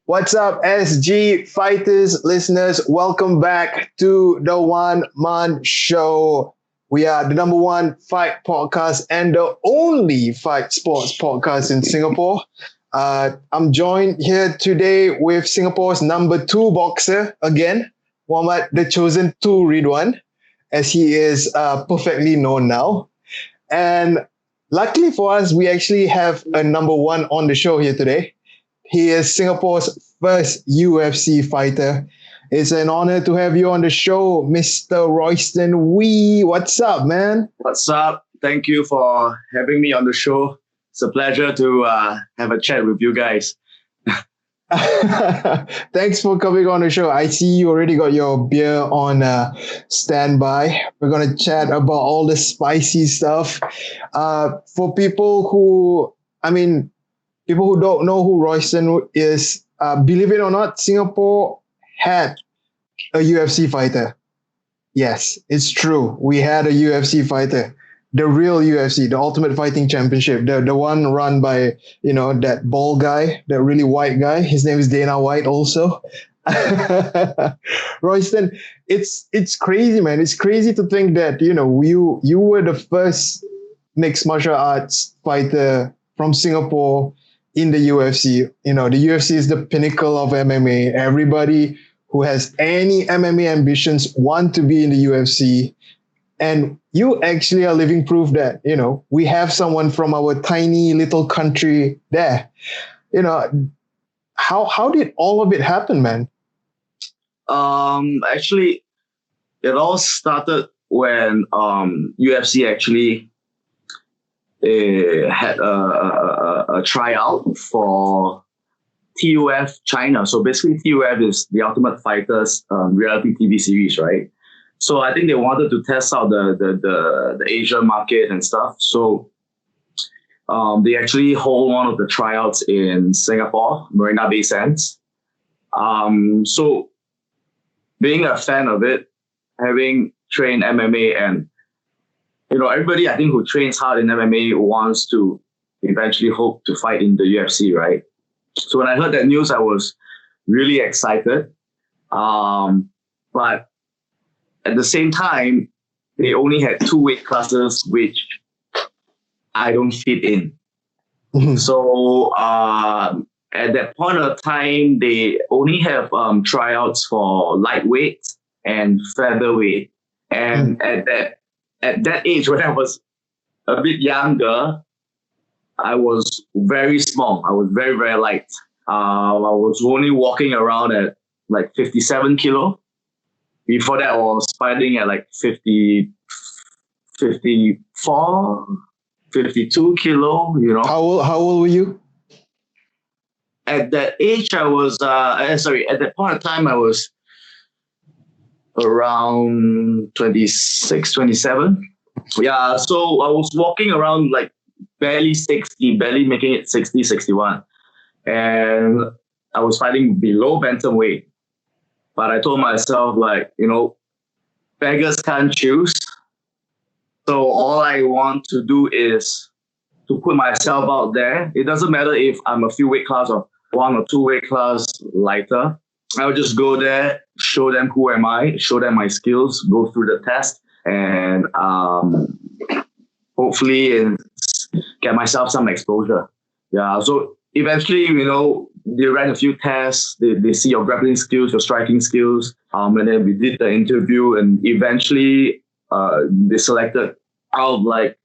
What's up, SG fighters, listeners? Welcome back to the One Man Show. We are the number one fight podcast and the only fight sports podcast in Singapore. I'm joined here today with Singapore's number two boxer again, Muhammad the Chosen Two Ridhwan, as he is perfectly known now. And luckily for us, we actually have a number one on the show here today. He is Singapore's first UFC fighter. It's an honor to have you on the show, Mr. Royston Wee. What's up, man? What's up? Thank you for having me on the show. It's a pleasure to have a chat with you guys. Thanks for coming on the show. I see you already got your beer on standby. We're going to chat about all the spicy stuff. For people who don't know who Royston is, believe it or not, Singapore had a UFC fighter. Yes, it's true. We had a UFC fighter. The real UFC, the Ultimate Fighting Championship, the one run by, that bald guy, that really white guy. His name is Dana White also. Royston, it's crazy, man. It's crazy to think that, you were the first mixed martial arts fighter from Singapore in the UFC. The UFC is the pinnacle of MMA. Everybody who has any MMA ambitions want to be in the UFC. And you actually are living proof that, we have someone from our tiny little country there. How did all of it happen, man? Actually, it all started when UFC actually had a tryout for TUF China. So basically, TUF is the Ultimate Fighters reality TV series, right? So I think they wanted to test out the Asian market and stuff. So they actually hold one of the tryouts in Singapore, Marina Bay Sands. So being a fan of it, having trained MMA, and everybody I think who trains hard in MMA wants to eventually hope to fight in the UFC, right? So when I heard that news, I was really excited. But at the same time, they only had two weight classes, which I don't fit in. Mm-hmm. So at that point of time, they only have tryouts for lightweight and featherweight. And at that age, when I was a bit younger, I was very small. I was very, very light. I was only walking around at like 57 kilo. Before that, I was fighting at like 50, 54, 52 kilo, How old were you? At that age, I was, at that point of time, I was around 26, 27. Yeah, so I was walking around like barely 60, barely making it 60, 61. And I was fighting below bantamweight. But I told myself, beggars can't choose. So all I want to do is to put myself out there. It doesn't matter if I'm a few weight class or one or two weight class lighter. I'll just go there, show them who am I, show them my skills, go through the test, and hopefully get myself some exposure. Yeah, so eventually, they ran a few tests. They see your grappling skills, your striking skills. And then we did the interview, and eventually they selected out of like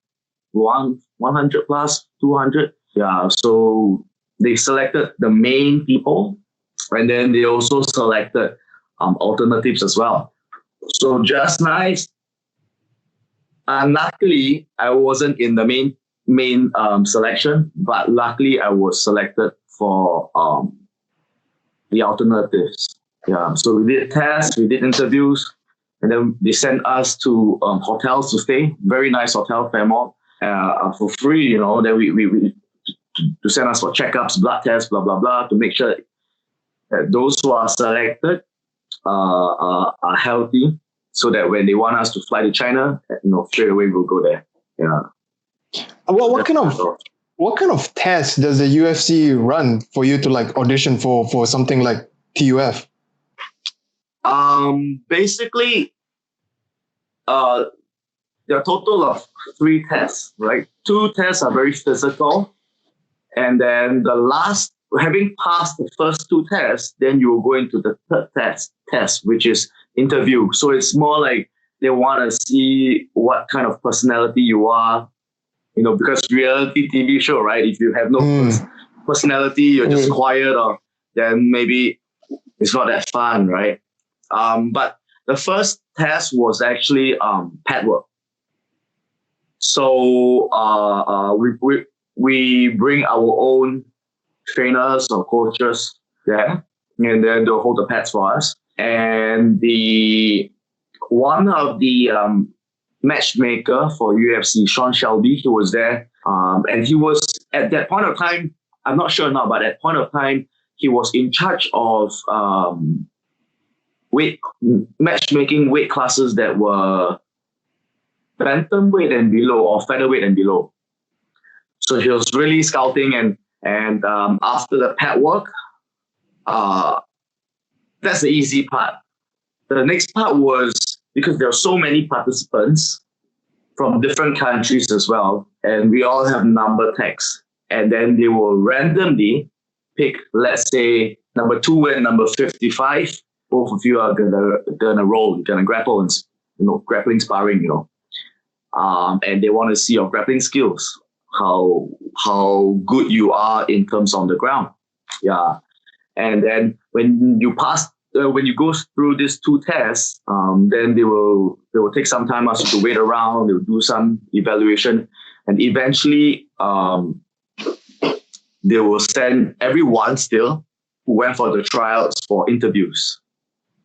100 plus 200. Yeah, so they selected the main people, and then they also selected alternatives as well. So just nice. And luckily, I wasn't in the main selection, but luckily I was selected for the alternatives. Yeah, so we did tests, we did interviews, and then they sent us to hotels to stay. Very nice hotel, Fairmont, for free. Then we to send us for checkups, blood tests, blah blah blah, to make sure that those who are selected are healthy, so that when they want us to fly to China, straight away we'll go there. Yeah. What kind of what kind of test does the UFC run for you to like audition for something like TUF? Basically, uh, there are a total of 3 tests, right? 2 tests are very physical, and then having passed the first 2 tests, then you will go into the third test, which is interview. So it's more like they want to see what kind of personality you are, because reality TV show, right? If you have no personality, you're just quiet, or then maybe it's not that fun, right? But the first test was actually pad work. So we bring our own trainers or coaches there, and then they'll hold the pads for us. And one of the matchmaker for UFC, Sean Shelby, he was there, and he was at that point of time. I'm not sure now, but at that point of time, he was in charge of matchmaking weight classes that were bantamweight and below, or featherweight and below. So he was really scouting, and after the pad work, that's the easy part. The next part was, because there are so many participants from different countries as well, and we all have number tags, and then they will randomly pick, let's say, number 2 and number 55. Both of you are gonna roll, gonna grapple, and grappling sparring, and they want to see your grappling skills, how good you are in terms on the ground. Yeah. And then when you go through these 2 tests, then they will take some time also to wait around. They will do some evaluation, and eventually they will send everyone still who went for the trials for interviews.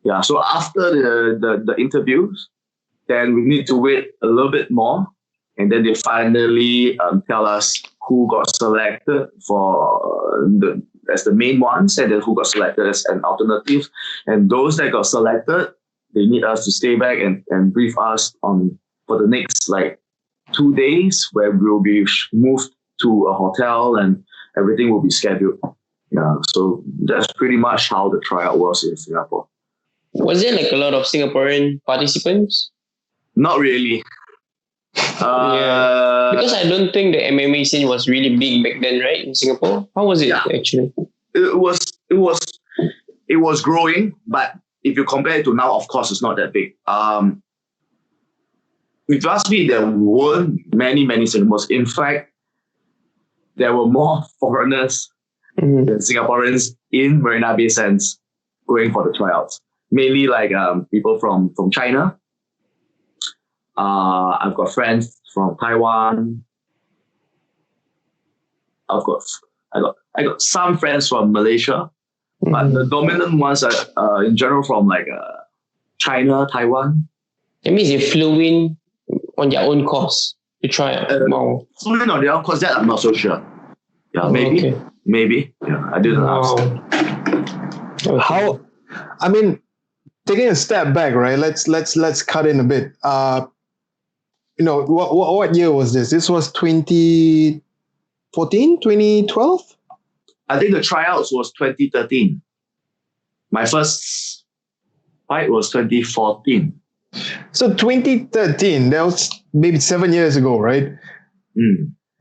Yeah. So after the interviews, then we need to wait a little bit more, and then they finally tell us who got selected as the main ones, and then who got selected as an alternative. And those that got selected, they need us to stay back and brief us for the next 2 days, where we'll be moved to a hotel and everything will be scheduled. Yeah, so that's pretty much how the tryout was in Singapore. Was there a lot of Singaporean participants? Not really. Yeah, because I don't think the MMA scene was really big back then, right, in Singapore. How was it actually? It was growing, but if you compare it to now, of course, it's not that big. If you ask me, there weren't many Singaporeans. In fact, there were more foreigners than Singaporeans in Marina Bay Sands going for the tryouts. Mainly people from China. I've got friends from Taiwan. I got some friends from Malaysia, but the dominant ones are in general from China, Taiwan. That means they flew in on their own course to try out. Flew in on their own course, that I'm not so sure. Yeah, maybe. Yeah, I didn't ask. How? I mean, taking a step back, right? Let's cut in a bit. What year was this? This was 2014, 2012? I think the tryouts was 2013. My first fight was 2014. So 2013, that was maybe 7 years ago, right?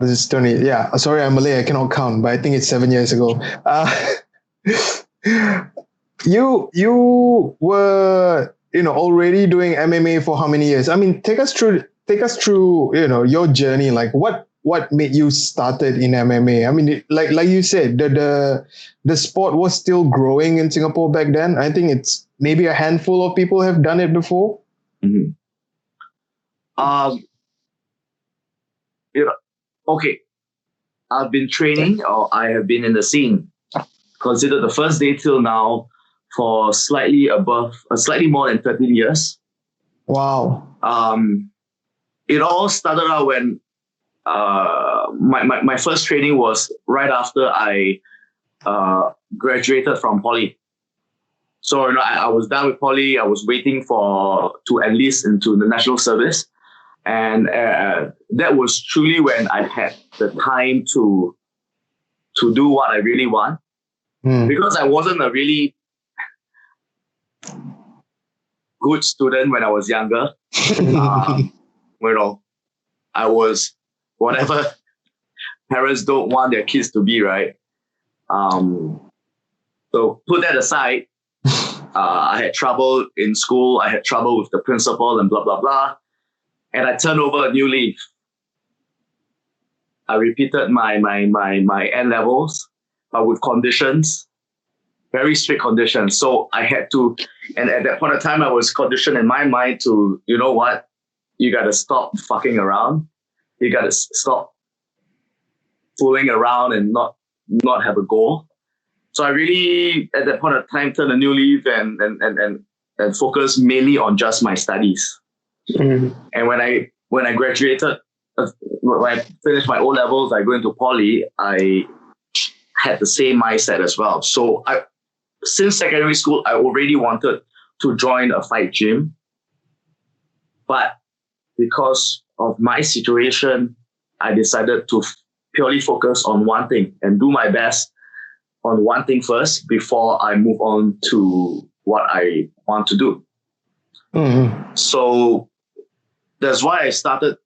This is 20. Yeah, sorry, I'm Malay. I cannot count, but I think it's 7 years ago. You were, already doing MMA for how many years? I mean, take us through, your journey. Like what made you started in MMA? I mean, like you said, the sport was still growing in Singapore back then. I think it's maybe a handful of people have done it before. Okay. I've been training, or I have been in the scene, considered the first day till now, for slightly more than 13 years. Wow. It all started out when my first training was right after I graduated from poly. So I was done with poly. I was waiting to enlist into the national service. And that was truly when I had the time to do what I really want. Because I wasn't a really good student when I was younger. I was whatever parents don't want their kids to be, right? So put that aside, I had trouble in school. I had trouble with the principal and blah, blah, blah. And I turned over a new leaf. I repeated my N levels, but with conditions, very strict conditions. So I had to, and at that point of time, I was conditioned in my mind to, you know what? You got to stop fucking around. You got to stop fooling around and not have a goal. So I really, at that point of time, turned a new leaf and focused mainly on just my studies. And when I graduated, when I finished my O levels, I go into poly, I had the same mindset as well. So since secondary school, I already wanted to join a fight gym. But because of my situation, I decided to purely focus on one thing and do my best on one thing first before I move on to what I want to do. So that's why I started.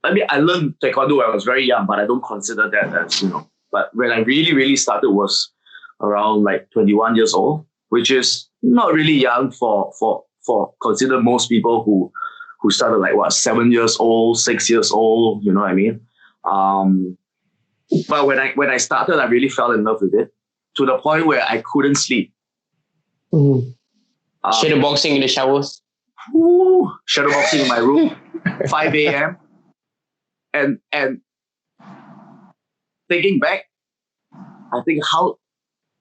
I mean, I learned Taekwondo when I was very young, but I don't consider that as, but when I really, really started was around like 21 years old, which is not really young for consider most people who started like 7 years old, 6 years old, you know what I mean? But when I started, I really fell in love with it to the point where I couldn't sleep. Shadow boxing in the showers. Shadow boxing in my room, 5 a.m. And thinking back, I think how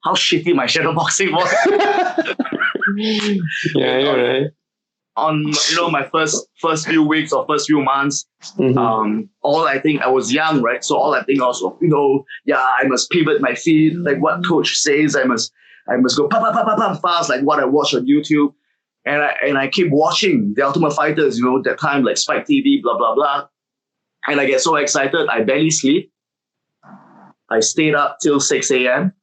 shitty my shadow boxing was. Yeah, you're right. On my first few weeks or first few months, all I think, I was young, right? So all I think was, I must pivot my feet, like what coach says. I must go pam fast, like what I watch on YouTube, and I keep watching The Ultimate Fighters, that time, like Spike TV, blah blah blah, and I get so excited, I barely sleep. I stayed up till 6 a.m.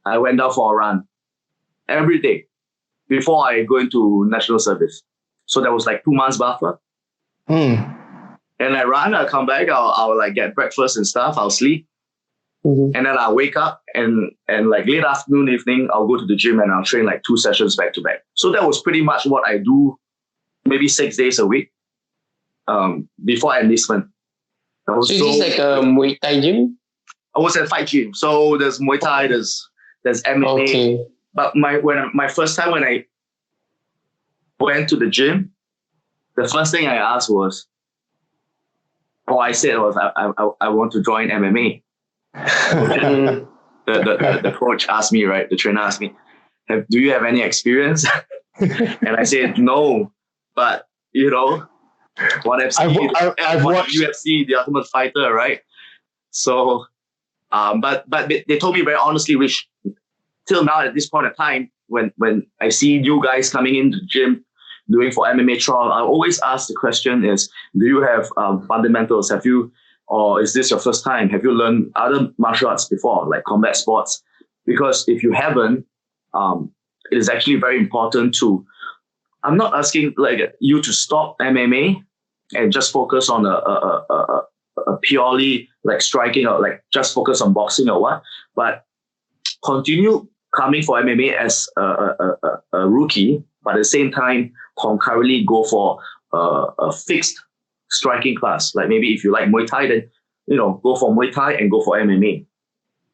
I went out for a run every day before I go into national service. So that was like 2 months buffer. And I run, I'll come back, I'll like get breakfast and stuff, I'll sleep. And then I'll wake up and like late afternoon, evening, I'll go to the gym and I'll train like 2 sessions back to back. So that was pretty much what I do, maybe 6 days a week before enlistment. So is this like a Muay Thai gym? I was at fight gym. So there's Muay Thai, there's MMA. Okay. But my first time when I went to the gym, the first thing I asked was, I want to join MMA. the coach asked me, right? The trainer asked me, do you have any experience? And I said, no, but what I've watched UFC, The Ultimate Fighter, right? So, but they told me very honestly, which till now at this point in time, when I see you guys coming into the gym doing for MMA trial, I always ask the question is, do you have fundamentals? Have you, or is this your first time? Have you learned other martial arts before, like combat sports? Because if you haven't, it is actually very important to, I'm not asking like you to stop MMA and just focus on a purely like striking or like just focus on boxing or what, but continue coming for MMA as a rookie, but at the same time, concurrently go for a fixed striking class. Like maybe if you like Muay Thai, then, go for Muay Thai and go for MMA.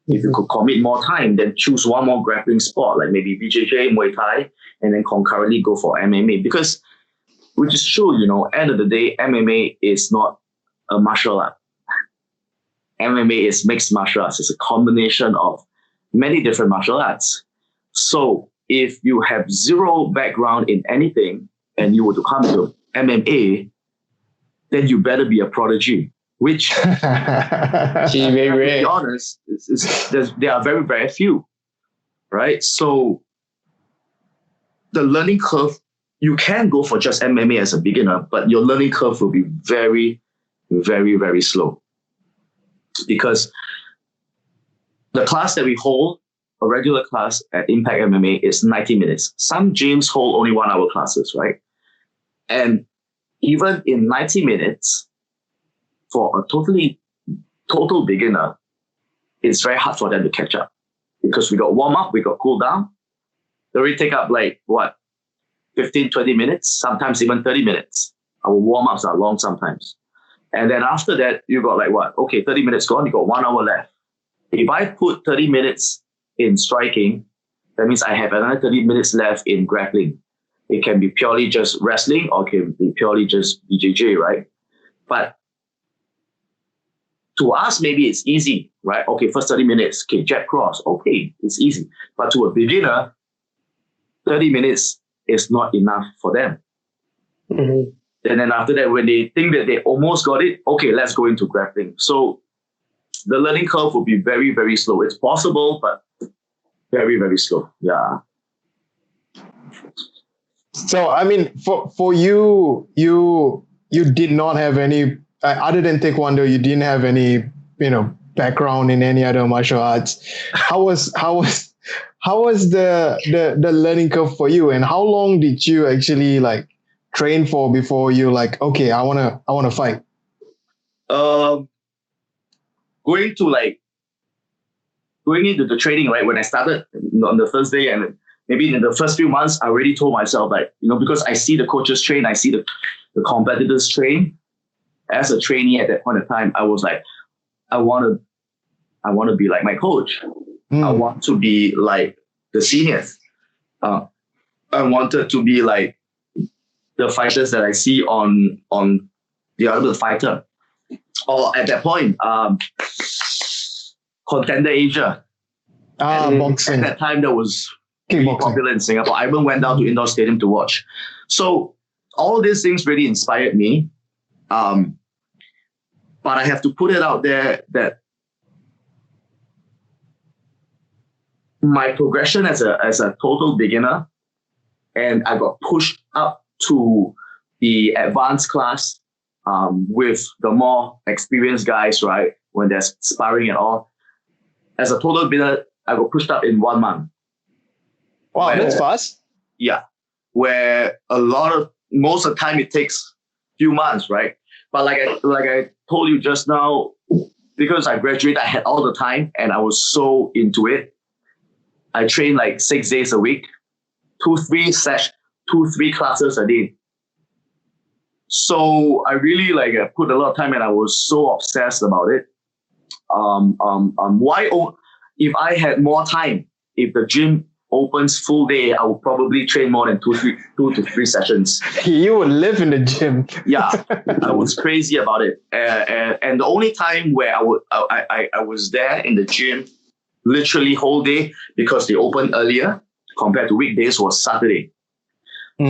If you could commit more time, then choose one more grappling sport, like maybe BJJ, Muay Thai, and then concurrently go for MMA. Because, which is true, end of the day, MMA is not a martial art. MMA is mixed martial arts. It's a combination of many different martial arts. So if you have zero background in anything and you were to come to MMA, then you better be a prodigy, which, She's very to rare. be honest, there are very, very few, right? So the learning curve you can go for just MMA as a beginner, but your learning curve will be very, very, very slow. Because the class that we hold, a regular class at Impact MMA, is 90 minutes. Some gyms hold only 1 hour classes, right? And even in 90 minutes, for a total beginner, it's very hard for them to catch up. Because we got warm up, we got cool down. They already take up 15, 20 minutes, sometimes even 30 minutes. Our warm-ups are long sometimes. And then after that, you got 30 minutes gone, you got 1 hour left. If I put 30 minutes in striking, that means I have another 30 minutes left in grappling. It can be purely just wrestling or it can be purely just BJJ, right? But to us, maybe it's easy, right? Okay, first 30 minutes, okay, jab cross, okay, it's easy. But to a beginner, 30 minutes is not enough for them. Mm-hmm. And then after that, when they think that they almost got it, okay, let's go into grappling. So the learning curve will be very, very slow. It's possible, but very, very slow. Yeah. So, I mean, for you did not have any, other than Taekwondo, you didn't have any, background in any other martial arts. How was the learning curve for you, and how long did you actually train for before you okay, I wanna fight? Going into the training, right, when I started on the first day, and maybe in the first few months, I already told myself, because I see the coaches train, I see the competitors train. As a trainee at that point in time, I was like, I want to be like my coach. I want to be like the seniors. I wanted to be like the fighters that I see on the Ultimate Fighter. Or at that point, Contender Asia. Boxing. At that time, that was really popular in Singapore. I even went down to Indoor Stadium to watch. So all these things really inspired me. But I have to put it out there that my progression as a total beginner, and I got pushed up to the advanced class with the more experienced guys, right? When there's sparring and all. As a total beginner, I got pushed up in 1 month. Wow, that's fast. Yeah. Where most of the time it takes few months, right? But like I told you just now, because I graduated, I had all the time and I was so into it. I trained 6 days a week, 2-3 classes a day. So I really put a lot of time, and I was so obsessed about it. If I had more time, if the gym opens full day, I would probably train more than 2 to 3 sessions. You would live in the gym. Yeah, I was crazy about it. And the only time where I was there in the gym, literally whole day, because they opened earlier compared to weekdays, was Saturday.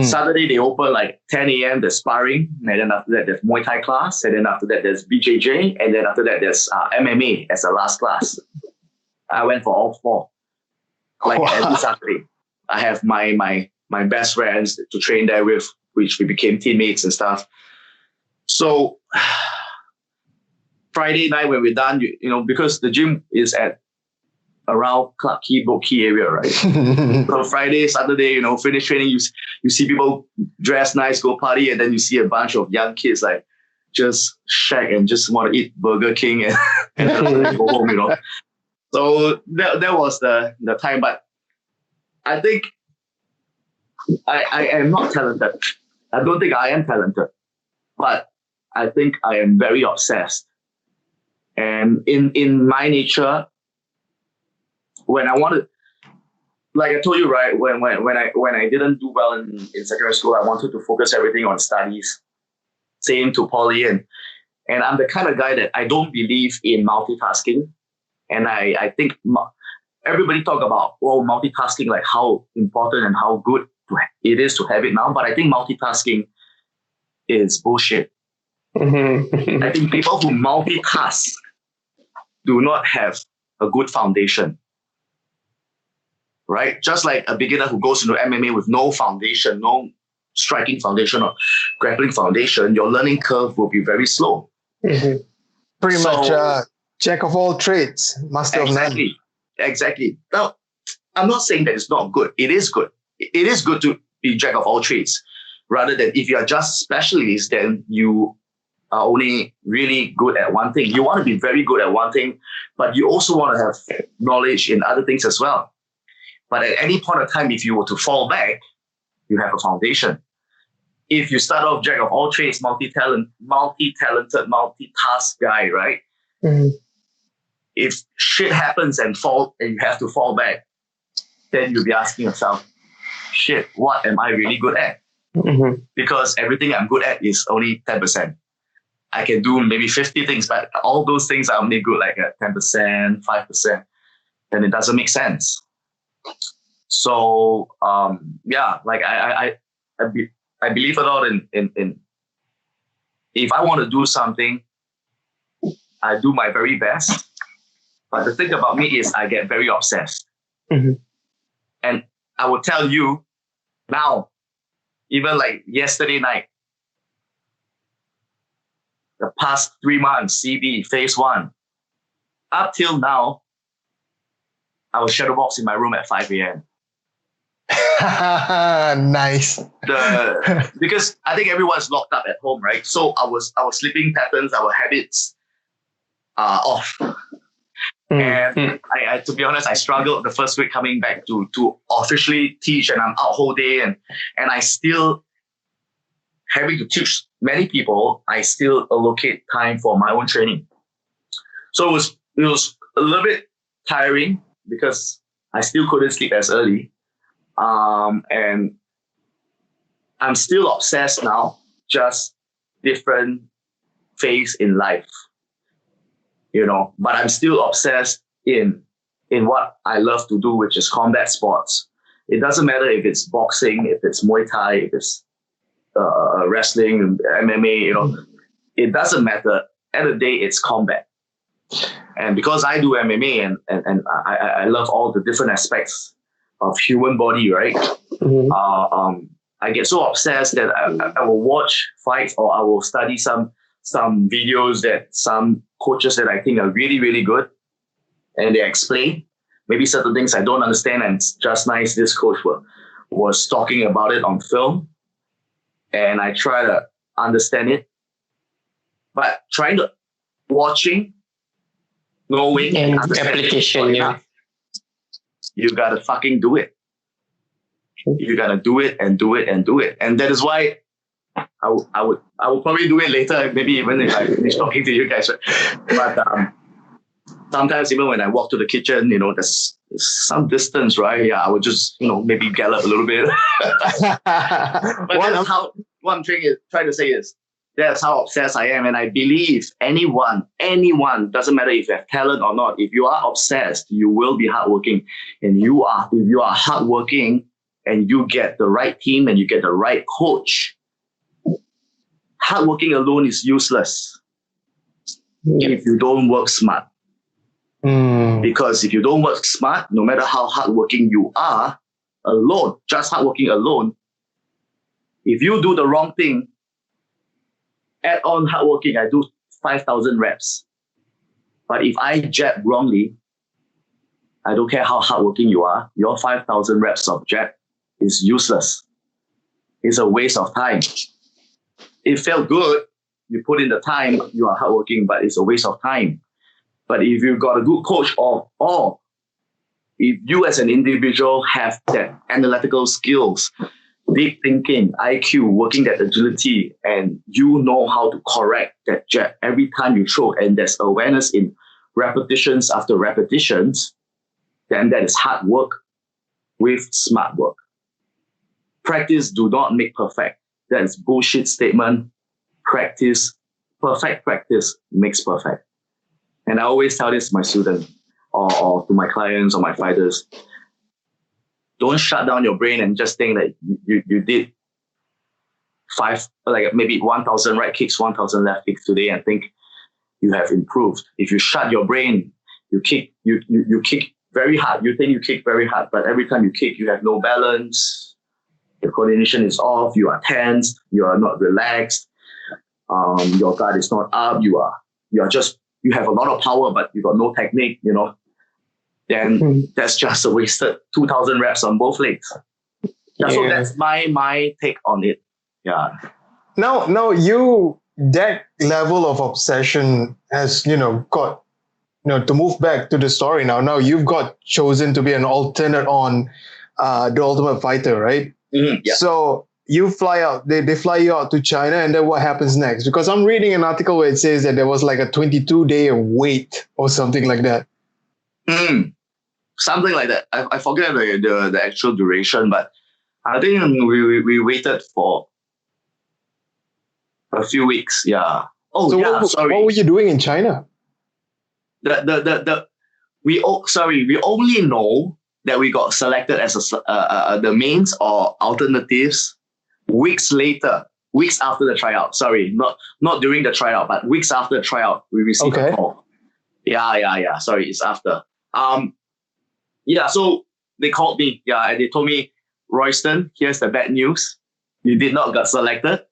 Saturday, they open 10 a.m. There's sparring, and then after that, there's Muay Thai class, and then after that, there's BJJ, and then after that, there's MMA as the last class. I went for all 4. Every Saturday. I have my best friends to train there with, which we became teammates and stuff. So Friday night when we're done, because the gym is at around Clarke Quay, Boat Quay area, right? So Friday, Saturday, finish training, you see people dress nice, go party, and then you see a bunch of young kids just shack and just want to eat Burger King and then go home, So that was the time. But I think I am not talented. I don't think I am talented. But I think I am very obsessed. And in my nature, when I wanted, like I told you, right, when I didn't do well in secondary school, I wanted to focus everything on studies. Same to poly, and I'm the kind of guy that I don't believe in multitasking. And I think everybody talk about multitasking, how important and how good it is to have it now. But I think multitasking is bullshit. Mm-hmm. I think people who multitask do not have a good foundation. Right? Just like a beginner who goes into MMA with no foundation, no striking foundation or grappling foundation, your learning curve will be very slow. Mhm. Pretty So- much jack of all trades, master of none. Exactly. Now, I'm not saying that it's not good. It is good. It is good to be jack of all trades. Rather than if you are just specialist, then you are only really good at one thing. You want to be very good at one thing, but you also want to have knowledge in other things as well. But at any point of time, if you were to fall back, you have a foundation. If you start off jack of all trades, multi-talented, multitask guy, right? Mhm. If shit happens and you have to fall back, then you'll be asking yourself, shit, what am I really good at? Mhm. Because everything I'm good at is only 10%. I can do maybe 50 things, but all those things are only good like at 10%, 5%. Then it doesn't make sense. So like I believe a lot in if I want to do something, I do my very best. But the thing about me is I get very obsessed. Mhm. And I will tell you now, even like yesterday night, the past 3 months, CD, phase 1, up till now, I was shadowbox in my room at 5 a.m. Nice. Because I think everyone's locked up at home, right? So our sleeping patterns, our habits are off. And I, to be honest, I struggled the first week coming back to officially teach, and I'm out whole day, and I still having to teach many people. I still allocate time for my own training. So it was a little bit tiring because I still couldn't sleep as early. And I'm still obsessed now, just different phase in life, but I'm still obsessed in what I love to do, which is combat sports. It doesn't matter if it's boxing, if it's Muay Thai, if it's wrestling, MMA, it doesn't matter. At the end of the day, it's combat. And because I do MMA and I love all the different aspects of human body, right? Mhm. I get so obsessed that I will watch fights, or I will study some videos that some coaches that I think are really, really good, and they explain maybe certain things I don't understand. And it's just nice, this coach was talking about it on film, and I try to understand it. But watching, knowing, And understanding, application, yeah. you gotta fucking do it. You gotta do it and do it and do it. And that is why I would probably do it later, maybe even if I finish talking to you guys. But sometimes even when I walk to the kitchen, there's some distance, right? Yeah, I would just, maybe gallop a little bit. But that's how, what I'm trying to say is, that's how obsessed I am. And I believe anyone, doesn't matter if you have talent or not, if you are obsessed, you will be hardworking. And if you are hardworking and you get the right team and you get the right coach, hardworking alone is useless if you don't work smart. Because if you don't work smart, no matter how hardworking you are alone, just hardworking alone, if you do the wrong thing, add on hardworking, I do 5,000 reps. But if I jab wrongly, I don't care how hardworking you are, your 5,000 reps of jab is useless. It's a waste of time. It felt good, you put in the time, you are hardworking, but it's a waste of time. But if you've got a good coach, or if you as an individual have that analytical skills, deep thinking, IQ, working that agility, and you know how to correct that jab every time you throw, and there's awareness in repetitions after repetitions, then that is hard work with smart work. Practice do not make perfect. That is bullshit statement. Perfect practice makes perfect. And I always tell this to my students or to my clients or my fighters. Don't shut down your brain and just think that you did maybe 1,000 right kicks, 1,000 left kicks today and think you have improved. If you shut your brain, you kick very hard. You think you kick very hard, but every time you kick, you have no balance. Your coordination is off. You are tense. You are not relaxed. Your guard is not up. You have a lot of power, but you got no technique. Then that's just a wasted 2,000 reps on both legs. Yeah, so that's my take on it. Yeah. Now, that level of obsession has, got, to move back to the story now. Now you've got chosen to be an alternate on The Ultimate Fighter, right? Mm-hmm, yeah. So you fly out, they fly you out to China, and then what happens next? Because I'm reading an article where it says that there was like a 22-day wait or something like that. Something like that. I forget the actual duration, but I think we waited for a few weeks. Yeah. Oh, so yeah. Sorry. What were you doing in China? We only know that we got selected as the mains or alternatives weeks after the tryout. Sorry, not during the tryout, but weeks after the tryout, we received a call. Yeah. Sorry, it's after. So they called me. Yeah, and they told me, Royston, here's the bad news. You did not get selected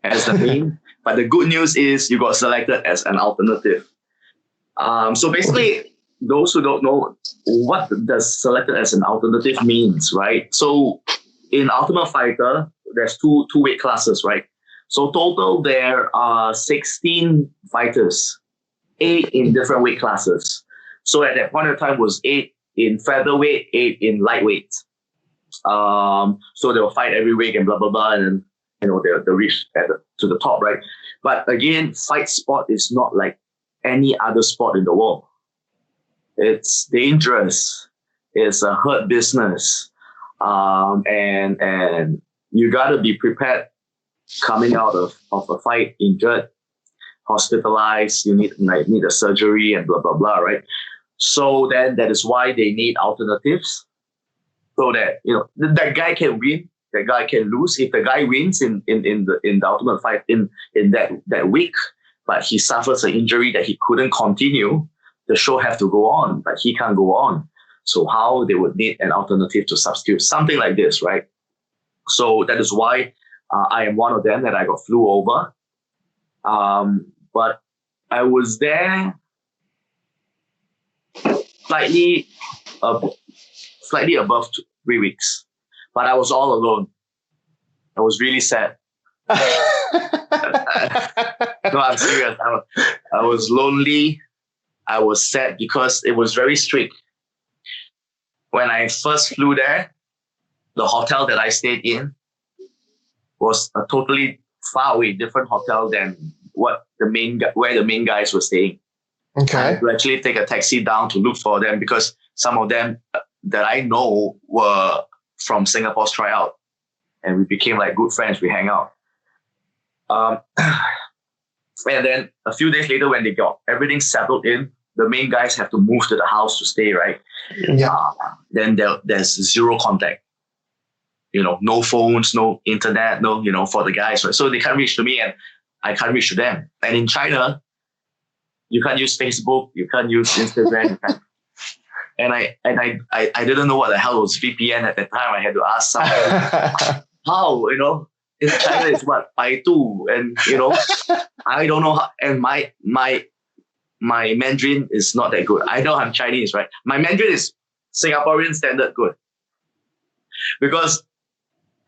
as the main, but the good news is you got selected as an alternative. So basically, those who don't know, what does selected as an alternative means, right? So in Ultimate Fighter, there's two weight classes, right? So total there are 16 fighters, 8 in different weight classes. So at that point of time was 8 in featherweight, 8 in lightweight. So they will fight every week and blah blah blah, and then they reach to the top, right? But again, fight sport is not like any other sport in the world. It's dangerous. It's a hurt business, and you gotta be prepared coming out of a fight injured, hospitalized. You need a surgery and blah blah blah, right? So then that is why they need alternatives, so that that guy can win, that guy can lose. If the guy wins in the ultimate fight in that week, but he suffers an injury that he couldn't continue, the show have to go on, but he can't go on. So how they would need an alternative to substitute, something like this, right? So that is why I am one of them that I got flew over. But I was there slightly above 3 weeks, but I was all alone. I was really sad. No, I'm serious. I was lonely. I was sad because it was very strict. When I first flew there, the hotel that I stayed in was a totally far away, different hotel than where the main guys were staying. Okay. I had to actually take a taxi down to look for them because some of them that I know were from Singapore's tryout, and we became like good friends. We hang out. And then a few days later, when they got everything settled in, the main guys have to move to the house to stay, right? Yeah. Then there's zero contact. No phones, no internet, no, for the guys, right? So they can't reach to me and I can't reach to them. And in China, you can't use Facebook, you can't use Instagram. And I didn't know what the hell was VPN at that time. I had to ask someone how, in China it's what, Baidu, and I don't know how, and my Mandarin is not that good. I know I'm Chinese, right? My Mandarin is Singaporean standard good. Because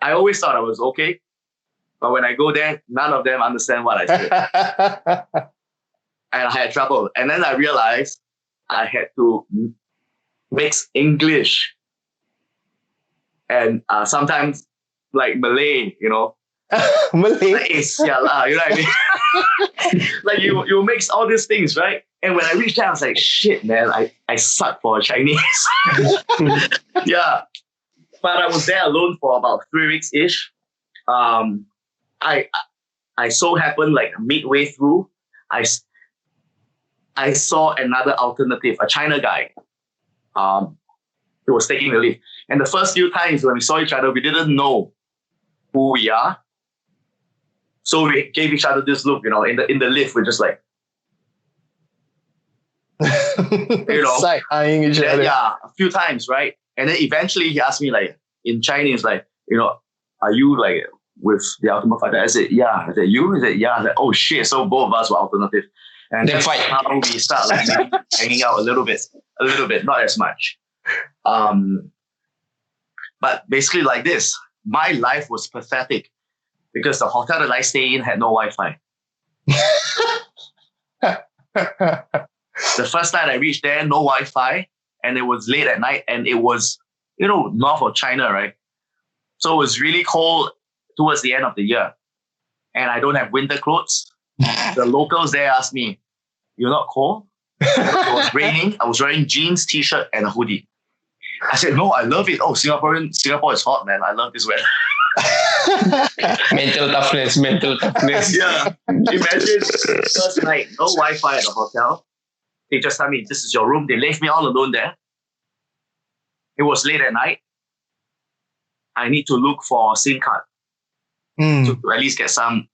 I always thought I was okay, but when I go there, none of them understand what I say. And I had trouble. And then I realized I had to mix English and sometimes like Malay, Malay. Yeah, you know what I mean? Like you mix all these things, right? And when I reached out, I was like, shit, man, I suck for a Chinese. Yeah. But I was there alone for about 3 weeks-ish. I so happened like midway through, I saw another alternative, a China guy. He was taking the lift. And the first few times when we saw each other, we didn't know who we are. So we gave each other this look, in the lift, we're just like, side-eyeing each other. Yeah, a few times, right? And then eventually he asked me like, in Chinese, like, are you like with the Ultimate Fighter? I said, yeah. I said, you? He said, yeah. I said, oh shit. So both of us were alternative. And They that's fight. how we start like maybe hanging out a little bit, not as much. But basically like this, my life was pathetic because the hotel that I stayed in had no Wi-Fi. The first night I reached there, no Wi-Fi, and it was late at night, and it was, north of China, right? So it was really cold towards the end of the year, and I don't have winter clothes. The locals there asked me, "You're not cold?" It was raining. I was wearing jeans, t-shirt, and a hoodie. I said, "No, I love it. Oh, Singapore is hot, man. I love this weather." Mental toughness. Yeah. Imagine first night, no Wi-Fi at the hotel. They just tell me, this is your room. They left me all alone there. It was late at night. I need to look for a SIM card to at least get some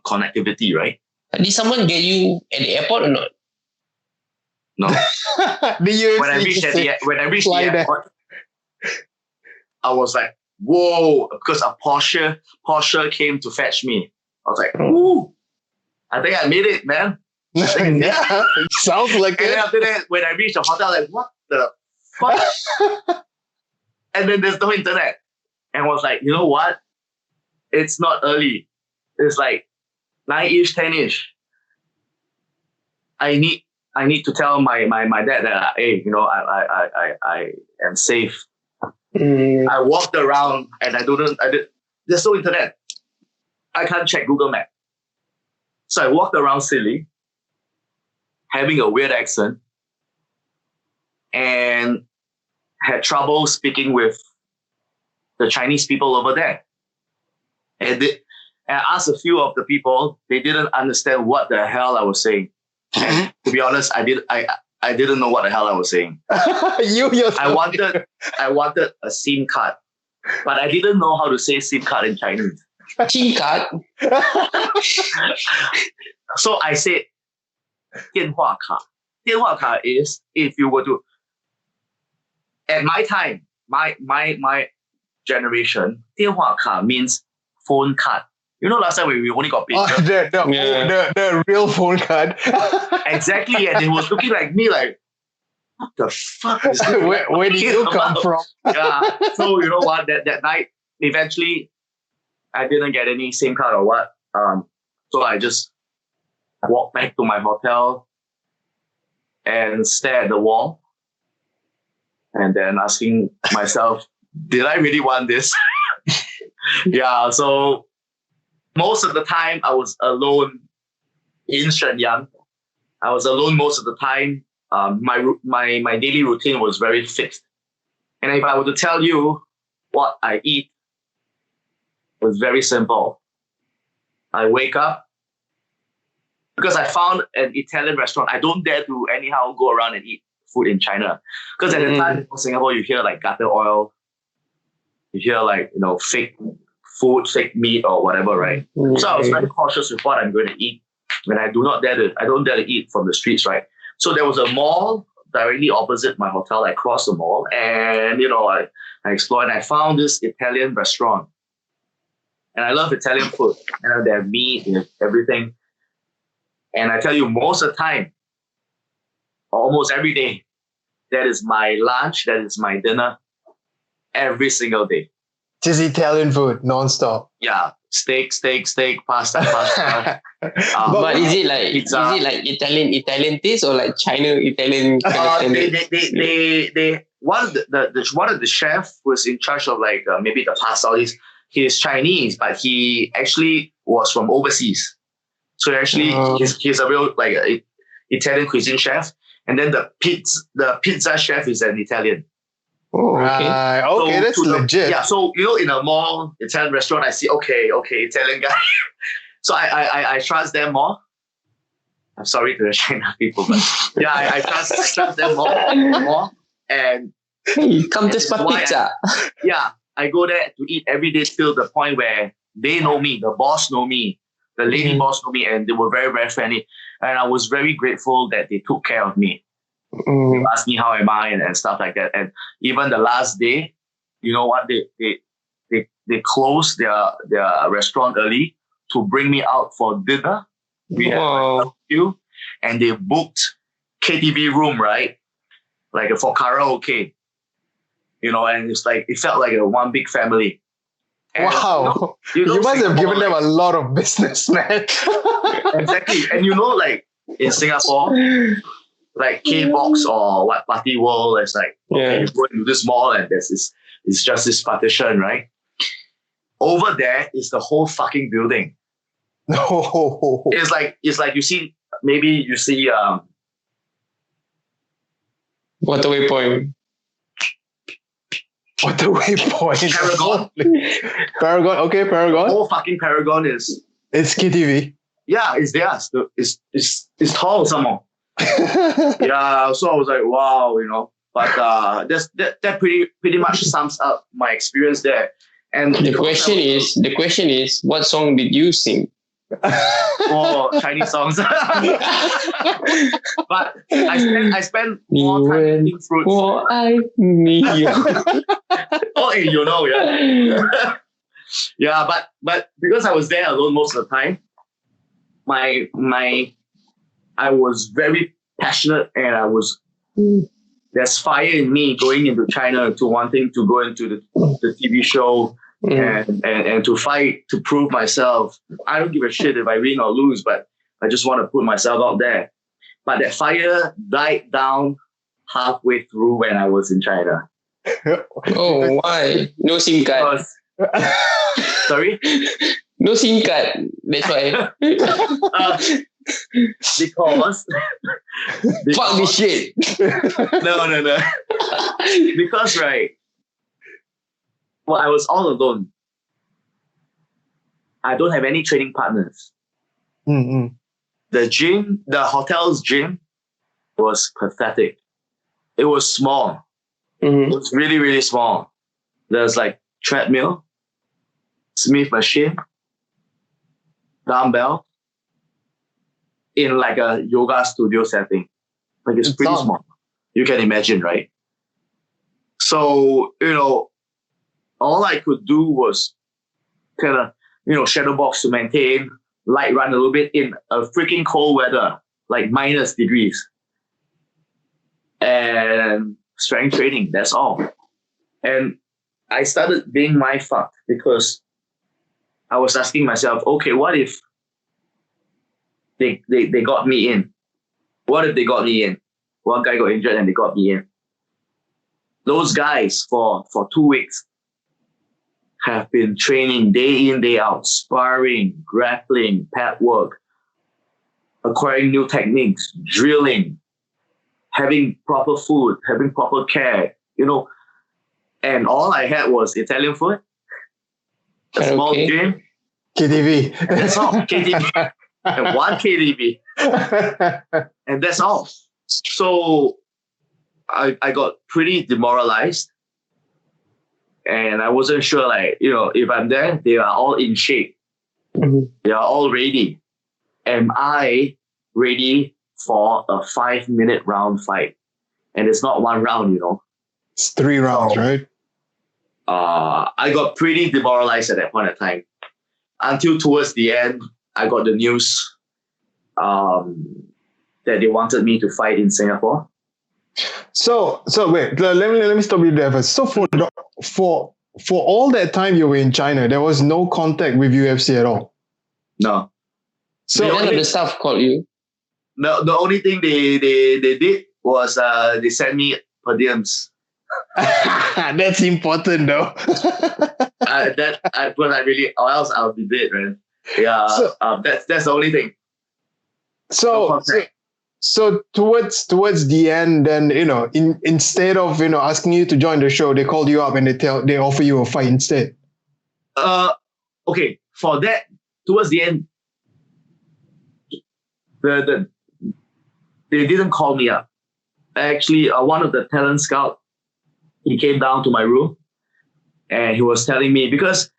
connectivity, right? Did someone get you at the airport or not? No. When I reached the airport, I was like, whoa, because a Porsche came to fetch me. I was like, ooh, I think I made it, man. Yeah, it sounds like And it. then after that, when I reached the hotel, like, what the fuck? And then there's no internet. And I was like, you know what? It's not early. It's like 9-ish, 10-ish. I need to tell my dad that, hey, I am safe. I walked around and there's no internet. I can't check Google Map. So I walked around silly, having a weird accent, and had trouble speaking with the Chinese people over there. And I asked a few of the people, they didn't understand what the hell I was saying. And to be honest, I didn't know what the hell I was saying. You yourself. I wanted a SIM card, but I didn't know how to say SIM card in Chinese. SIM card? So I said, 电话卡. 电话卡 is if you were to, at my time, my generation, 电话卡 means phone card. You know, last time we only got paper. The real phone card. Exactly, and it was looking like me like, what the fuck is this? Where did you come from? Yeah. So you know what? That night, eventually, I didn't get any SIM card or what. So I just walked back to my hotel and stared at the wall, and then asking myself, did I really want this? Yeah. So most of the time, I was alone in Shenyang. I was alone most of the time. My daily routine was very fixed. And if I were to tell you what I eat, it was very simple. I wake up, because I found an Italian restaurant. I don't dare to anyhow go around and eat food in China. Because at the time in Singapore, you hear like gutter oil, you hear like, fake food, fake meat or whatever, right? So I was very cautious with what I'm going to eat. And I don't dare to eat from the streets, right? So there was a mall directly opposite my hotel. I crossed the mall and, I explored and I found this Italian restaurant. And I love Italian food. They have meat, they have everything. And I tell you, most of the time, almost every day, that is my lunch, that is my dinner, every single day. Just Italian food, non-stop. Yeah, steak, pasta. But is it like pizza. Italian taste or like China Italian kind of one of the chef was in charge of like maybe the pasta. All these. He's Chinese, but he actually was from overseas. So actually, he's a real like Italian cuisine chef. And then the pizza chef is an Italian. Oh, okay. Okay, that's legit. Yeah, so in a mall, Italian restaurant, I see, okay, Italian guy. So I trust them more. I'm sorry to the China people, but yeah, I trust them more. And hey, come to spot pizza. I go there to eat every day till the point where they know me, the boss know me, the lady boss know me, and they were very, very friendly. And I was very grateful that they took care of me. They asked me how am I and stuff like that. And even the last day, you know what? They they closed their restaurant early to bring me out for dinner. We had like a few, and they booked KTV room, right? Like for karaoke, and it's like it felt like a one big family. And, wow, you must have given them a lot of business, man. Exactly, and like in Singapore, like K-Box or what Party World, it's like you go into this mall and it's just this partition, right? Over there is the whole fucking building. No, it's like you see Waterway Point. Waterway Point. Paragon. Paragon. Okay, Paragon. The whole fucking Paragon is. It's KTV. Yeah, it's theirs. It's tall somehow. Yeah, so I was like, wow, But that pretty much sums up my experience there. And the question is, what song did you sing? Chinese songs. But I spent more time eating fruits. Yeah. Yeah, but because I was there alone most of the time, I was very passionate, and there's fire in me going into China to wanting to go into the TV show. And to fight, to prove myself. I don't give a shit if I win or lose, but I just want to put myself out there. But that fire died down halfway through when I was in China. Oh, why? No SIM card. Sorry? No SIM card. That's why. Because fuck this shit. No. Because, right, I was all alone. I don't have any training partners. Mm-hmm. The hotel's gym was pathetic. It was small. Mm-hmm. It was really, really small. There's like treadmill, Smith machine, dumbbell, in like a yoga studio setting. Like it's pretty small. You can imagine, right? So, all I could do was kind of, shadow box to maintain, light run a little bit in a freaking cold weather, like minus degrees. And strength training, that's all. And I started being mind-fucked because I was asking myself, okay, what if they got me in? What if they got me in? One guy got injured and they got me in. Those guys for 2 weeks have been training day in, day out, sparring, grappling, pad work, acquiring new techniques, drilling, having proper food, having proper care, and all I had was Italian food, a small gym, KTV. And that's all. KTV. And one KTV. And that's all. So I got pretty demoralized. And I wasn't sure, if I'm there, they are all in shape. Mm-hmm. They are all ready. Am I ready for a 5-minute round fight? And it's not one round, It's 3 rounds, right? I got pretty demoralized at that point of time. Until towards the end, I got the news that they wanted me to fight in Singapore. So wait, let me stop you there first. So for all that time you were in China, there was no contact with UFC at all. No. So none of the staff called you. No, the only thing they did was they sent me per diems. That's important though. Because I really, or else I'll be dead, man. Yeah, so, that's the only thing. So towards the end, then instead of asking you to join the show, they called you up and they offer you a fight instead. Okay, for that, towards the end, they didn't call me up. Actually, one of the talent scouts, he came down to my room and he was telling me, because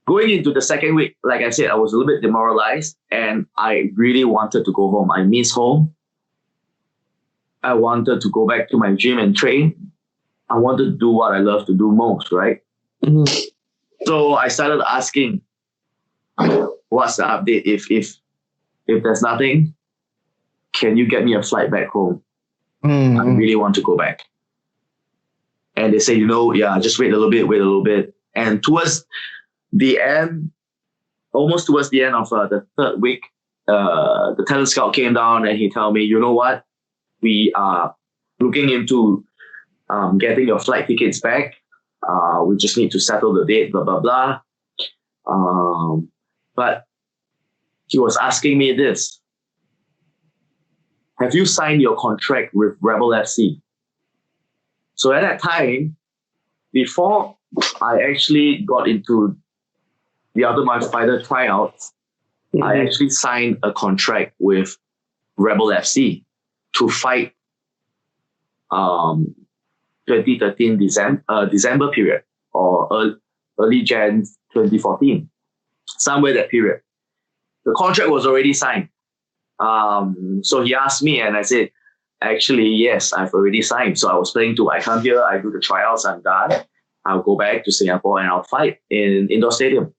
going into the second week, like I said, I was a little bit demoralized and I really wanted to go home. I miss home. I wanted to go back to my gym and train. I wanted to do what I love to do most, right? Mm-hmm. So I started asking, what's the update? If there's nothing, can you get me a flight back home? I really want to go back. And they say, just wait a little bit. And towards the end, almost towards the end of the third week, the talent scout came down and he told me, you know what? We are looking into getting your flight tickets back. We just need to settle the date, blah, blah, blah. But he was asking me this. Have you signed your contract with Rebel FC? So at that time, before I actually got into the Ultimate Fighter tryouts, I actually signed a contract with Rebel FC to fight 2013 December period or early Jan 2014, somewhere that period. The contract was already signed. So he asked me and I said, actually, yes, I've already signed. So I was planning to, I come here, I do the trials, I'm done. I'll go back to Singapore and I'll fight in indoor stadium.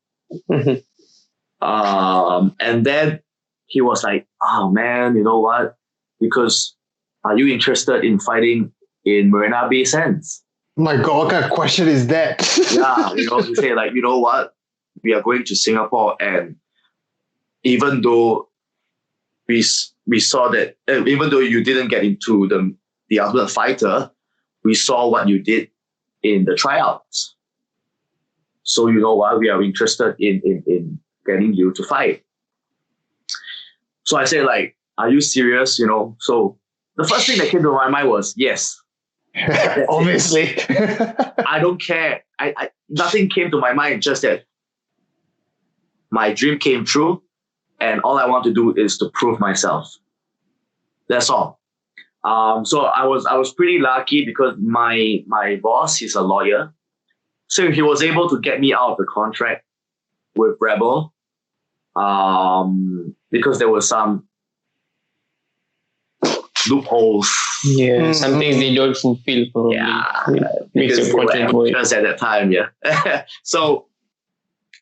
And then he was like, oh man, you know what? Because are you interested in fighting in Marina Bay Sands? My God, what kind of question is that? Yeah, he said like, you know what? We are going to Singapore, and even though we saw that, even though you didn't get into the Ultimate Fighter, we saw what you did in the tryouts. So you know what? We are interested in getting you to fight. So I said like, are you serious? So the first thing that came to my mind was yes. Obviously. I don't care. I nothing came to my mind, just that my dream came true and all I want to do is to prove myself. That's all. So I was pretty lucky because my boss, he's a lawyer. So he was able to get me out of the contract with Rebel because there were some loopholes. Yeah, some things they don't fulfill probably. Yeah, Makes because a they were contract void. amateurs at that time. Yeah. So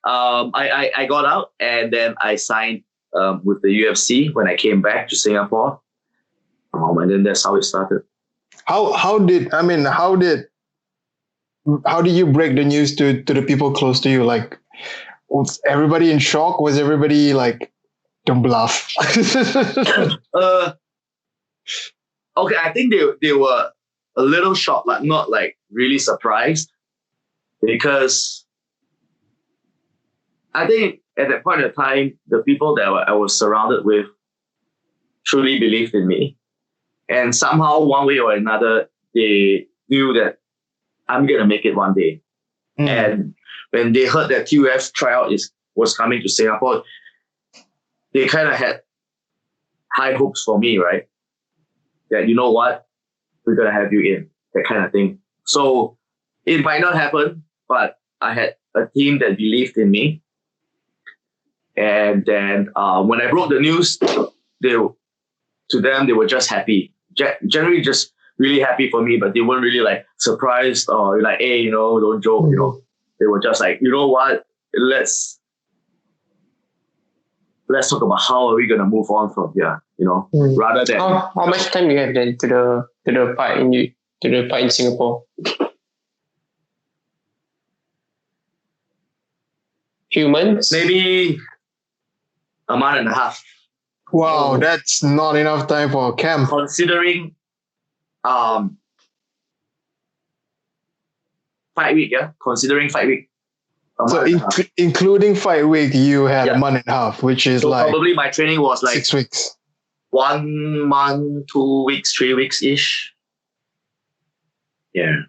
I got out and then I signed with the UFC when I came back to Singapore. And then that's how it started. How did you break the news to the people close to you? Like, was everybody in shock? Was everybody like, don't bluff? Okay, I think they were a little shocked, but not like really surprised, because I think at that point of time, the people that I was surrounded with truly believed in me. And somehow, one way or another, they knew that I'm going to make it one day. And when they heard that TUF tryout was coming to Singapore, they kind of had high hopes for me, right? That, you know what, we're going to have you in, that kind of thing. So it might not happen, but I had a team that believed in me. And then when I broke the news, they were just happy. Generally just really happy for me, but they weren't really like surprised or like, hey, don't joke, They were just like, you know what, let's talk about how are we going to move on from here, rather than... How much time you have then to the fight in Singapore? Few months? Maybe a month and a half. Wow, that's not enough time for a camp. Considering fight week, yeah? Considering fight week. So including fight week, you had a month and a half, which is like... Probably my training was like... 6 weeks. 1 month, 2 weeks, 3 weeks-ish. Yeah.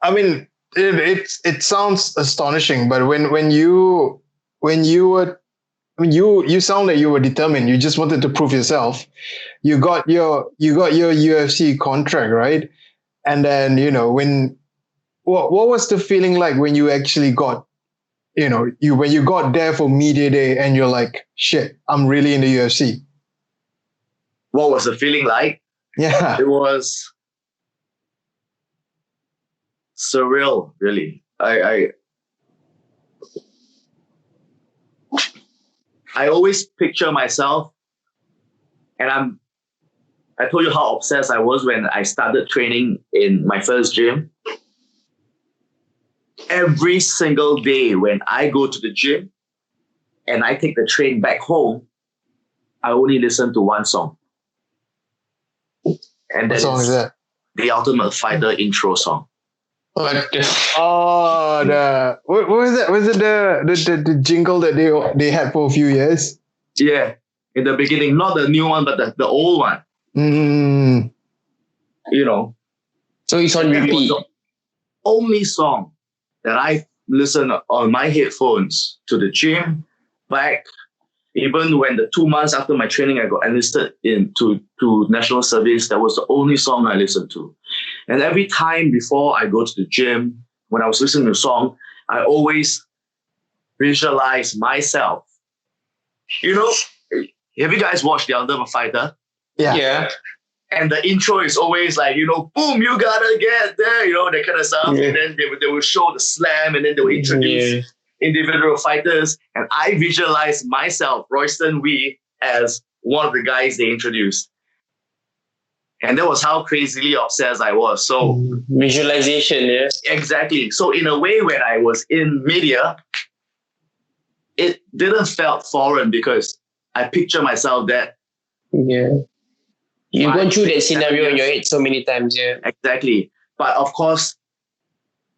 I mean, it sounds astonishing, but when you sound like you were determined. You just wanted to prove yourself. You got your UFC contract, right? And then what was the feeling like when you actually got when you got there for media day and you're like, shit, I'm really in the UFC? What was the feeling like? Yeah, it was surreal, really. I always picture myself, and I told you how obsessed I was when I started training in my first gym. Every single day when I go to the gym and I take the train back home, I only listen to one song. And What song is that? The Ultimate Fighter intro song. What the What was that? Was it the jingle that they had for a few years? Yeah, in the beginning, not the new one, but the old one. Mm. You know, So it's on that was repeat. the only song that I listen on my headphones to the gym, back. Even when the 2 months after my training, I got enlisted into national service, that was the only song I listened to. And every time before I go to the gym, when I was listening to a song, I always visualize myself. You know, have you guys watched The Ultimate Fighter? Yeah. And the intro is always like, boom, you gotta get there, that kind of stuff. Yeah. And then they will show the slam, and then they will introduce individual fighters. And I visualize myself, Royston Wee, as one of the guys they introduced. And that was how crazily obsessed I was. So Visualization, yeah. exactly. So in a way, when I was in media, it didn't felt foreign because I picture myself that. Yeah. You've gone through that scenario in your head so many times, yeah. Exactly. But of course,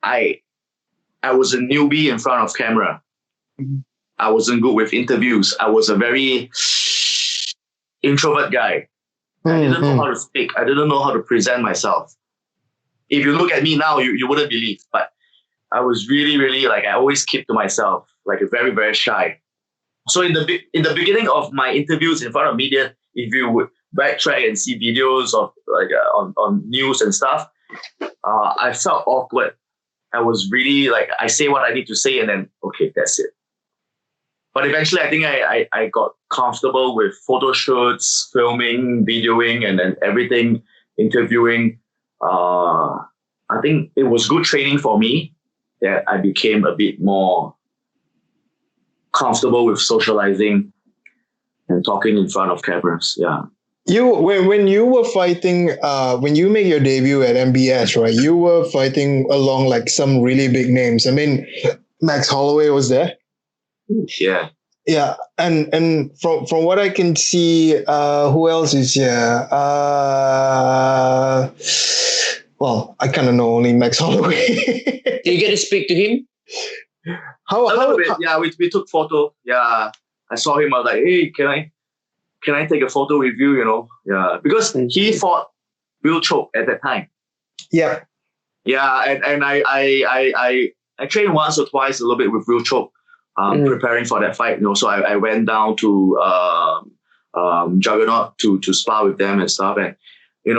I was a newbie in front of camera. Mhm. I wasn't good with interviews. I was a very introvert guy. I didn't know how to speak. I didn't know how to present myself. If you look at me now, you wouldn't believe. But I was really, really I always keep to myself, very, very shy. So in the beginning of my interviews in front of media, if you would backtrack and see videos of on news and stuff, I felt awkward. I was really I say what I need to say and then okay, that's it. But eventually, I think I got comfortable with photo shoots, filming, videoing, and then everything, interviewing. I think it was good training for me that I became a bit more comfortable with socializing and talking in front of cameras. Yeah. When you were fighting, when you make your debut at MBS, right? You were fighting along some really big names. I mean, Max Holloway was there. Yeah. Yeah, and from what I can see, who else is here? Well, I kind of know only Max Holloway. Do you get to speak to him? A little bit. Yeah, we took photo. Yeah, I saw him. I was like, hey, can I take a photo with you? Yeah, because he fought Will Choke at that time. Yeah. Yeah, and I trained once or twice a little bit with Will Choke. Preparing for that fight, so I went down to Juggernaut to spar with them and stuff, and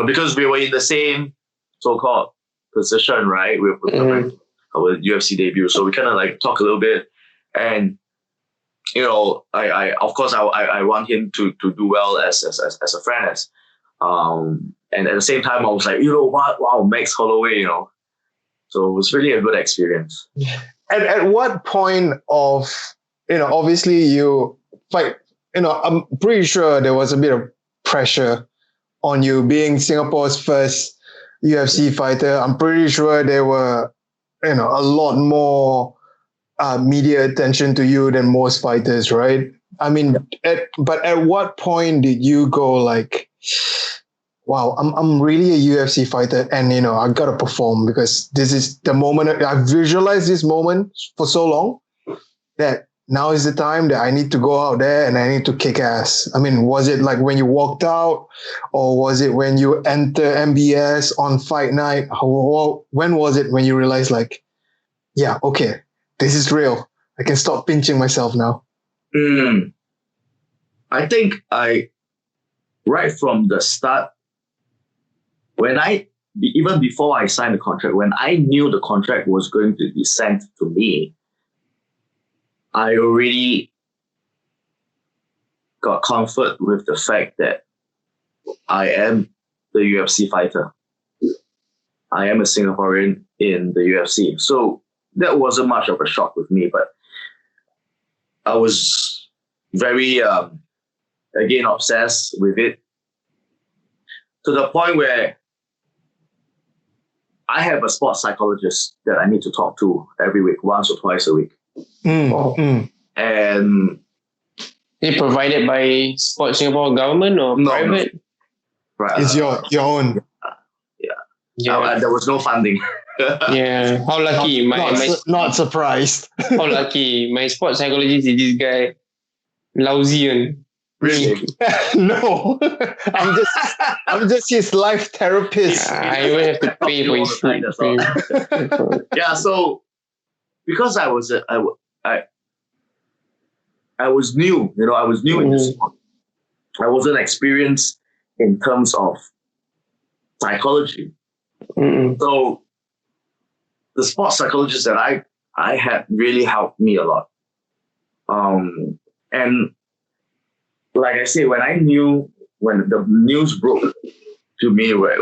because we were in the same so-called position, right? With our UFC debut, so we kind of talk a little bit, and I of course I want him to do well as a friend, and at the same time I was like, what, wow, Max Holloway, so it was really a good experience. At what point of, obviously you fight, I'm pretty sure there was a bit of pressure on you being Singapore's first UFC fighter. I'm pretty sure there were, a lot more media attention to you than most fighters, right? I mean, but at what point did you go wow, I'm really a UFC fighter, and I gotta perform because this is the moment. I've visualized this moment for so long that now is the time that I need to go out there and I need to kick ass. I mean, was it when you walked out, or was it when you enter MBS on fight night? When was it when you realized yeah, okay, this is real. I can stop pinching myself now. I think right from the start, even before I signed the contract, when I knew the contract was going to be sent to me, I already got comfort with the fact that I am the UFC fighter. I am a Singaporean in the UFC. So that wasn't much of a shock with me, but I was very again obsessed with it, to the point where I have a sports psychologist that I need to talk to every week, once or twice a week. And is it provided by Sport Singapore government or No, private? right, It's your own. Yeah. there was no funding. Yeah. How lucky. Not surprised. How lucky. My sports psychologist is this guy. Lousy one. Really? No, I'm just his life therapist. I even have to pay for his food. Yeah, so because I was new, I was new in this sport. I wasn't experienced in terms of psychology. So the sports psychologist that I had really helped me a lot. And like I said, when the news broke to me where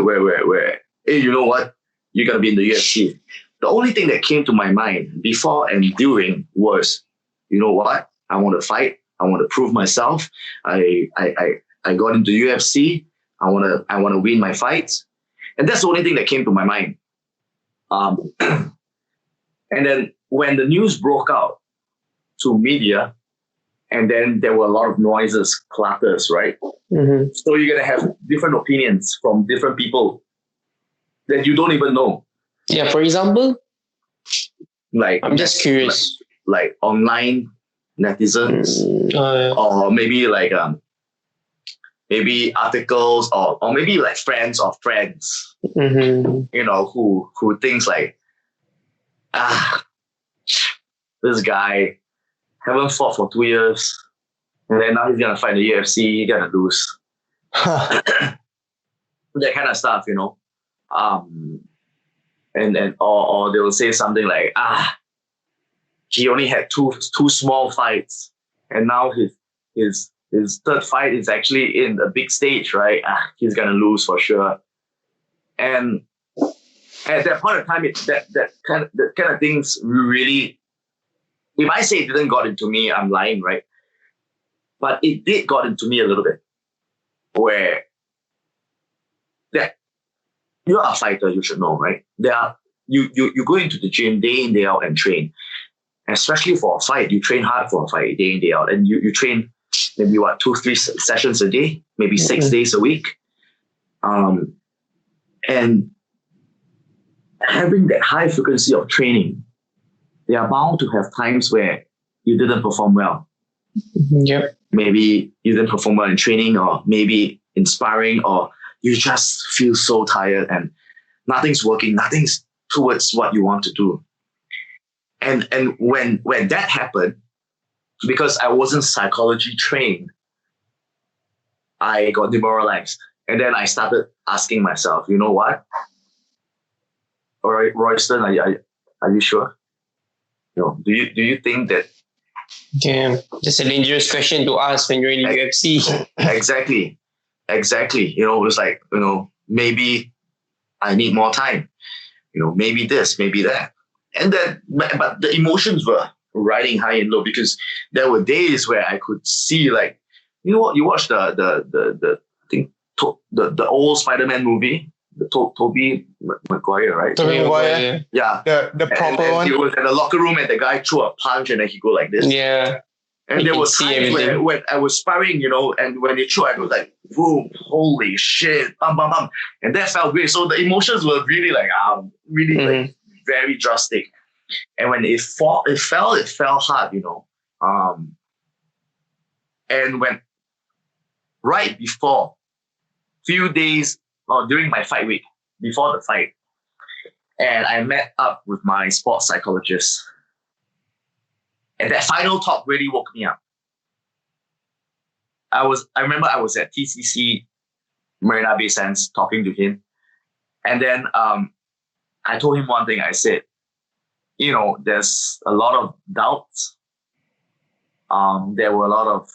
hey, you know what? You're gonna be in the UFC. The only thing that came to my mind before and during was, you know what? I want to fight. I want to prove myself. I got into UFC. I want to win my fights. And that's the only thing that came to my mind. And then when the news broke out to media, and then there were a lot of noises, clutters, right? So you're going to have different opinions from different people that you don't even know. Yeah, for example? Like, I'm just curious. Like online netizens, or maybe like maybe articles, or maybe like friends of friends, who thinks like, this guy haven't fought for 2 years, and then now he's gonna fight the UFC, he's gonna lose. That kind of stuff, and or they will say something like, he only had two small fights, and now his third fight is actually in a big stage, right? He's gonna lose for sure. And at that point of time, that kind of things really, if I say it didn't got into me, I'm lying, right? But it did got into me a little bit, where that you're a fighter, you should know, right? You go into the gym day in, day out and train. Especially for a fight, you train hard for a fight day in, day out. And you train maybe 2-3 sessions a day, maybe 6 days a week. And having that high frequency of training, they are bound to have times where you didn't perform well. Yep. Maybe you didn't perform well in training, or maybe in sparring, or you just feel so tired and nothing's working, nothing's towards what you want to do. And when that happened, because I wasn't psychology trained, I got demoralized. And then I started asking myself, you know what? All right, Royston, are you sure? Do you think that? Yeah, that's a dangerous question to ask when you're in the UFC. Exactly. It's like, maybe I need more time. Maybe this, maybe that. And then, but the emotions were riding high and low, because there were days where I could see, like, you watch the old Spider-Man movie, the Tobey Maguire, right? Tobey Maguire. Yeah. The proper one. He was in the locker room and the guy threw a punch and then he go like this. Yeah. And there was times where when I was sparring, and when they threw, I was like, boom, holy shit, bam, bam, bam. And that felt great. So the emotions were really like, like very drastic. And when it fell hard, and when right before, few days during my fight week, before the fight, and I met up with my sports psychologist. And that final talk really woke me up. I remember I was at TCC Marina Bay Sands talking to him. And then I told him one thing. I said, there's a lot of doubts. There were a lot of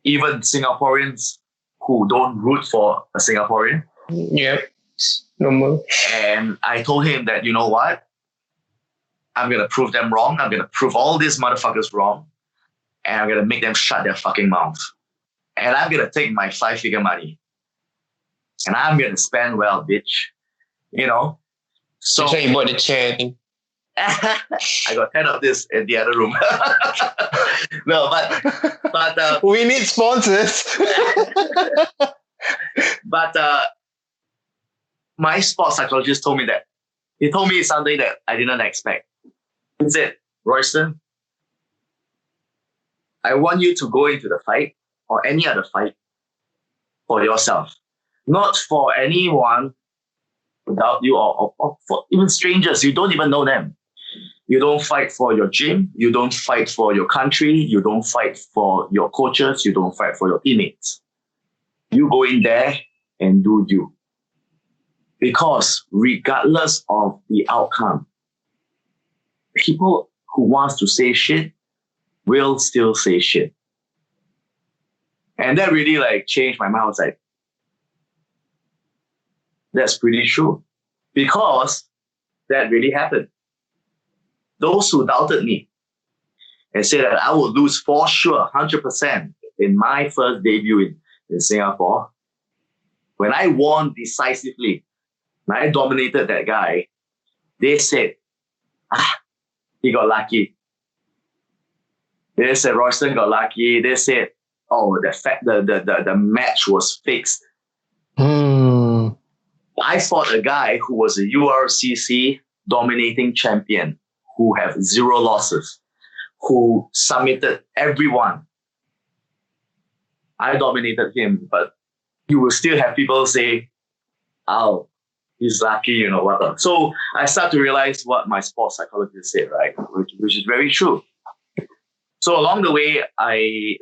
even Singaporeans who don't root for a Singaporean. Yeah, normal. And I told him that, you know what? I'm going to prove them wrong. I'm going to prove all these motherfuckers wrong. and I'm gonna make them shut their fucking mouth. And I'm gonna take my 5-figure money, and I'm gonna spend well, bitch. You know. So That's why you bought the chair, I think. I got 10 of this in the other room. No, but we need sponsors. But my sports psychologist told me that. He told me something that I didn't expect. He said, Royston, I want you to go into the fight or any other fight for yourself, not for anyone without you or for even strangers. You don't even know them. You don't fight for your gym. You don't fight for your country. You don't fight for your coaches. You don't fight for your teammates. You go in there and do you. Because regardless of the outcome, people who wants to say shit will still say shit. And that really like changed my mind. I was like, that's pretty true. Because that really happened. Those who doubted me and said that I would lose for sure, 100% in my first debut in Singapore, when I won decisively, when I dominated that guy, they said, he got lucky. They said Royston got lucky. They said, oh, the match was fixed. I fought a guy who was a URCC dominating champion, who have 0 losses, who submitted everyone. I dominated him, but you will still have people say, oh, he's lucky, you know, whatever. So I start to realize what my sports psychologist said, right? Which is very true. So along the way,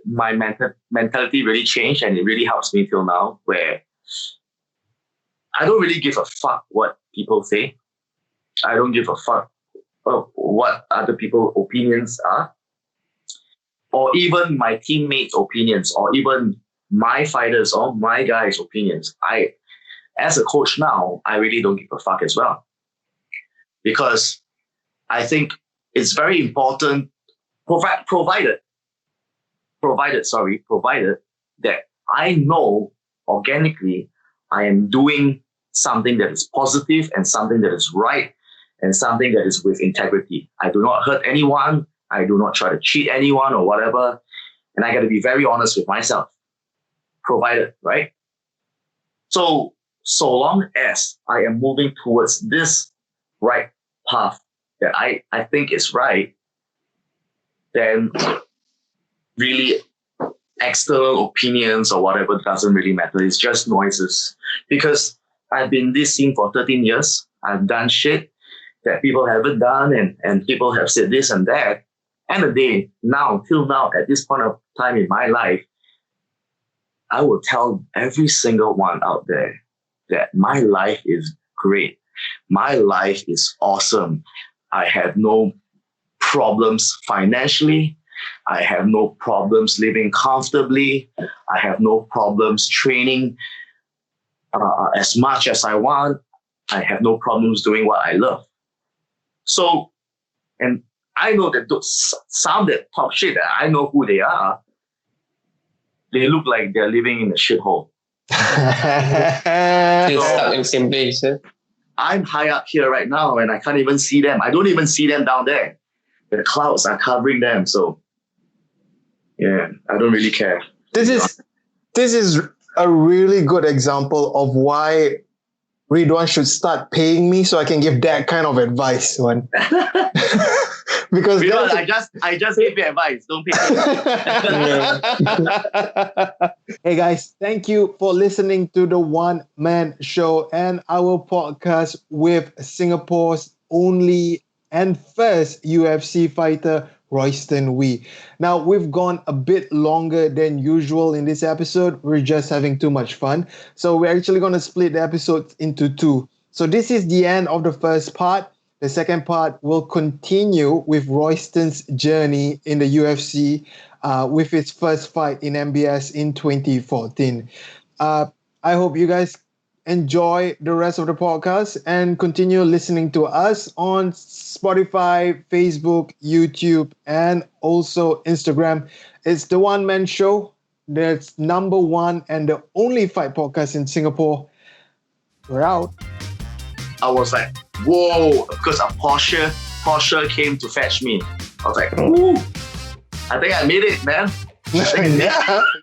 my mentality really changed, and it really helps me till now, where I don't really give a fuck what people say. I don't give a fuck what other people's opinions are, or even my teammates' opinions, or even my fighters or my guys' opinions. As a coach now, I really don't give a fuck as well. Because I think it's very important, provided that I know organically I am doing something that is positive and something that is right and something that is with integrity. I do not hurt anyone. I do not try to cheat anyone or whatever. And I got to be very honest with myself. Provided, right? So long as I am moving towards this right path that I think is right, then really external opinions or whatever doesn't really matter. It's just noises. Because I've been in this scene for 13 years. I've done shit that people haven't done, and people have said this and that. And the day, till now, at this point of time in my life, I will tell every single one out there that my life is great. My life is awesome. I have no problems financially. I have no problems living comfortably. I have no problems training as much as I want. I have no problems doing what I love. So, and I know that some that talk shit, that I know who they are, they look like they're living in a shithole. Still stuck in the same place. I'm high up here right now and I can't even see them. I don't even see them down there. The clouds are covering them. So, yeah, I don't really care. This is a really good example of why Ridhwan should start paying me so I can give that kind of advice, man. Because I just give you advice. Don't pay me. Hey guys, thank you for listening to the One Man Show and our podcast with Singapore's only and first UFC fighter, Royston Wee. Now, we've gone a bit longer than usual in this episode. We're just having too much fun. So we're actually going to split the episode into 2. So this is the end of the first part. The second part will continue with Royston's journey in the UFC with his first fight in MBS in 2014. I hope you guys enjoy the rest of the podcast and continue listening to us on Spotify, Facebook, YouTube, and also Instagram. It's The One Man Show. That's number one and the only fight podcast in Singapore. We're out. I was like, whoa, because a Porsche came to fetch me. I was like, ooh, I think I made it, man. Yeah.